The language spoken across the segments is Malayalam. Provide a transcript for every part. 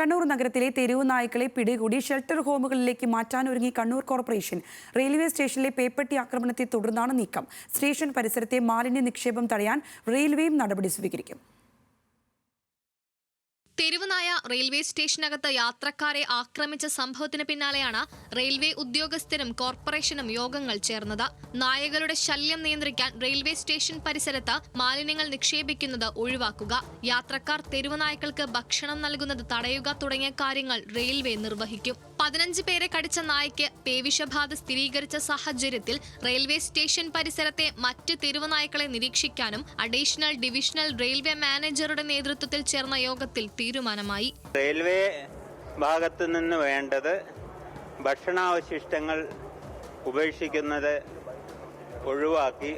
കണ്ണൂർ നഗരത്തിലെ തെരുവ് നായ്ക്കളെ പിടികൂടി ഷെൽട്ടർ ഹോമുകളിലേക്ക് മാറ്റാനൊരുങ്ങി കണ്ണൂർ കോർപ്പറേഷൻ. റെയിൽവേ സ്റ്റേഷനിലെ പേപ്പട്ടി ആക്രമണത്തെ തുടർന്നാണ് നീക്കം. സ്റ്റേഷൻ പരിസരത്തെ മാലിന്യ നിക്ഷേപം തടയാൻ റെയിൽവേയും നടപടി സ്വീകരിക്കും. തെരുവുനായ റെയിൽവേ സ്റ്റേഷനകത്ത് യാത്രക്കാരെ ആക്രമിച്ച സംഭവത്തിന് പിന്നാലെയാണ് റെയിൽവേ ഉദ്യോഗസ്ഥരും കോർപ്പറേഷനും യോഗങ്ങൾ ചേർന്നത്. നായകളുടെ ശല്യം നിയന്ത്രിക്കാൻ റെയിൽവേ സ്റ്റേഷൻ പരിസരത്ത് മാലിന്യങ്ങൾ നിക്ഷേപിക്കുന്നത് ഒഴിവാക്കുക, യാത്രക്കാർ തെരുവുനായ്ക്കൾക്ക് ഭക്ഷണം നൽകുന്നത് തടയുക തുടങ്ങിയ കാര്യങ്ങൾ റെയിൽവേ നിർവഹിക്കും. 15 പേരെ കടിച്ച നായ്ക്ക് പേവിഷബാധ സ്ഥിരീകരിച്ച സാഹചര്യത്തിൽ റെയിൽവേ സ്റ്റേഷൻ പരിസരത്തെ മറ്റ് തെരുവുനായ്ക്കളെ നിരീക്ഷിക്കാനും അഡീഷണൽ ഡിവിഷണൽ റെയിൽവേ മാനേജറുടെ നേതൃത്വത്തിൽ ചേർന്ന യോഗത്തിൽ തീരുമാനമായി. റെയിൽവേ ഭാഗത്തു നിന്ന് വേണ്ടത് ഭക്ഷണാവശിഷ്ടങ്ങൾ ഉപേക്ഷിക്കുന്നത് ഒഴിവാക്കി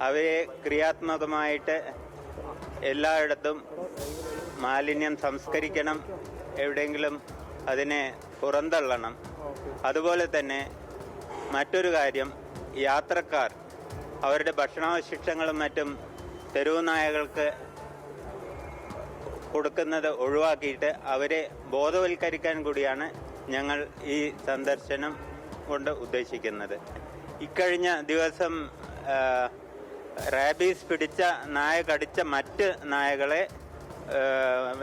അവയെ ക്രിയാത്മകമായിട്ട് എല്ലായിടത്തും മാലിന്യം സംസ്കരിക്കണം, എവിടെയെങ്കിലും അതിനെ പുറന്തള്ളണം. അതുപോലെ തന്നെ മറ്റൊരു കാര്യം, യാത്രക്കാർ അവരുടെ ഭക്ഷണാവശിഷ്ടങ്ങളും മറ്റും തെരുവുനായകൾക്ക് കൊടുക്കുന്നത് ഒഴിവാക്കിയിട്ട് അവരെ ബോധവൽക്കരിക്കാൻ കൂടിയാണ് ഞങ്ങൾ ഈ സന്ദർശനം കൊണ്ട് ഉദ്ദേശിക്കുന്നത്. ഇക്കഴിഞ്ഞ ദിവസം റാബീസ് പിടിച്ച നായ കടിച്ച മറ്റ് നായകളെ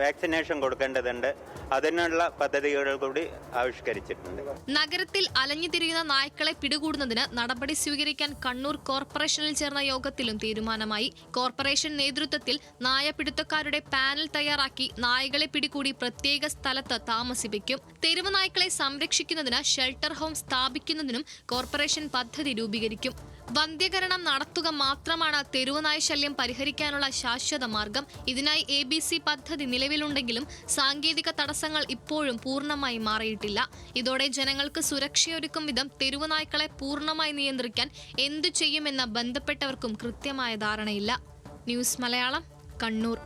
വാക്സിനേഷൻ കൊടുക്കേണ്ടതുണ്ട്. അതിനുള്ള പദ്ധതികൾ കൂടി ആവിഷ്കരിച്ചിട്ടുണ്ട്. നഗരത്തിൽ അലഞ്ഞുതിരിയുന്ന നായ്ക്കളെ പിടികൂടുന്നതിന് നടപടി സ്വീകരിക്കാൻ കണ്ണൂർ കോർപ്പറേഷനിൽ ചേർന്ന യോഗത്തിലും തീരുമാനമായി. കോർപ്പറേഷൻ നേതൃത്വത്തിൽ നായപിടുത്തക്കാരുടെ പാനൽ തയ്യാറാക്കി നായകളെ പിടികൂടി പ്രത്യേക സ്ഥലത്ത് താമസിപ്പിക്കും. തെരുവ് നായ്ക്കളെ സംരക്ഷിക്കുന്നതിന് ഷെൽട്ടർ ഹോം സ്ഥാപിക്കുന്നതിനും കോർപ്പറേഷൻ പദ്ധതി രൂപീകരിക്കും. വന്ധ്യകരണം നടത്തുക മാത്രമാണ് തെരുവുനായ ശല്യം പരിഹരിക്കാനുള്ള ശാശ്വത മാർഗം. ഇതിനായി ABC പദ്ധതി നിലവിലുണ്ടെങ്കിലും സാങ്കേതിക തടസ്സങ്ങൾ ഇപ്പോഴും പൂർണ്ണമായി മാറിയിട്ടില്ല. ഇതോടെ ജനങ്ങൾക്ക് സുരക്ഷയൊരുക്കും വിധം തെരുവുനായ്ക്കളെ പൂർണ്ണമായി നിയന്ത്രിക്കാൻ എന്തു ചെയ്യുമെന്ന ബന്ധപ്പെട്ടവർക്കും കൃത്യമായ ധാരണയില്ല. ന്യൂസ് മലയാളം, കണ്ണൂർ.